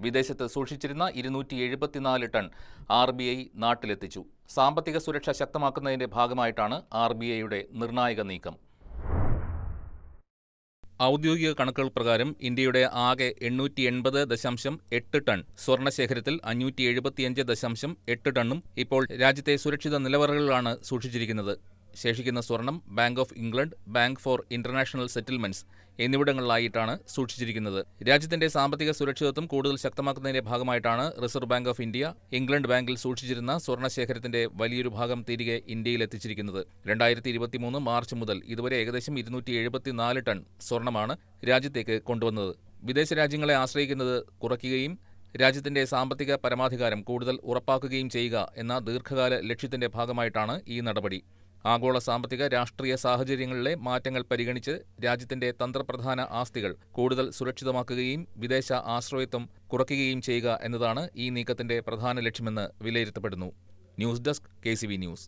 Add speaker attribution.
Speaker 1: വിദേശത്ത് സൂക്ഷിച്ചിരുന്ന 274 ton RBI നാട്ടിലെത്തിച്ചു. സാമ്പത്തിക സുരക്ഷ ശക്തമാക്കുന്നതിന്റെ ഭാഗമായിട്ടാണ് RBIയുടെ നിർണായക നീക്കം. ഔദ്യോഗിക കണക്കുകൾ പ്രകാരം ഇന്ത്യയുടെ ആകെ 880.8 ടൺ സ്വർണ്ണശേഖരത്തിൽ 575.8 ടണ്ണും ഇപ്പോൾ രാജ്യത്തെ സുരക്ഷിത നിലവറകളിലാണ് സൂക്ഷിച്ചിരിക്കുന്നത്. ശേഷിക്കുന്ന സ്വർണം Bank of England, Bank for International Settlements എന്നിവിടങ്ങളിലായിട്ടാണ് സൂക്ഷിച്ചിരിക്കുന്നത്. രാജ്യത്തിന്റെ സാമ്പത്തിക സുരക്ഷിതത്വം കൂടുതൽ ശക്തമാക്കുന്നതിന്റെ ഭാഗമായിട്ടാണ് Reserve Bank of India England ബാങ്കിൽ സൂക്ഷിച്ചിരുന്ന സ്വർണ്ണശേഖരത്തിന്റെ വലിയൊരു ഭാഗം തിരികെ ഇന്ത്യയിൽ എത്തിച്ചിരിക്കുന്നത്. 2023 മാർച്ച് മുതൽ ഇതുവരെ ഏകദേശം 274 ടൺ സ്വർണമാണ് രാജ്യത്തേക്ക് കൊണ്ടുവന്നത്. വിദേശ രാജ്യങ്ങളെ ആശ്രയിക്കുന്നത് കുറയ്ക്കുകയും രാജ്യത്തിന്റെ സാമ്പത്തിക പരമാധികാരം കൂടുതൽ ഉറപ്പാക്കുകയും ചെയ്യുക എന്ന ദീർഘകാല ലക്ഷ്യത്തിന്റെ ഭാഗമായിട്ടാണ് ഈ നടപടി. ആഗോള സാമ്പത്തിക രാഷ്ട്രീയ സാഹചര്യങ്ങളിലെ മാറ്റങ്ങൾ പരിഗണിച്ച് രാജ്യത്തിന്റെ തന്ത്രപ്രധാന ആസ്തികൾ കൂടുതൽ സുരക്ഷിതമാക്കുകയും വിദേശ ആശ്രയത്വം കുറയ്ക്കുകയും ചെയ്യുക എന്നതാണ് ഈ നീക്കത്തിന്റെ പ്രധാന ലക്ഷ്യമെന്ന് വിലയിരുത്തപ്പെടുന്നു. News desk KCV news.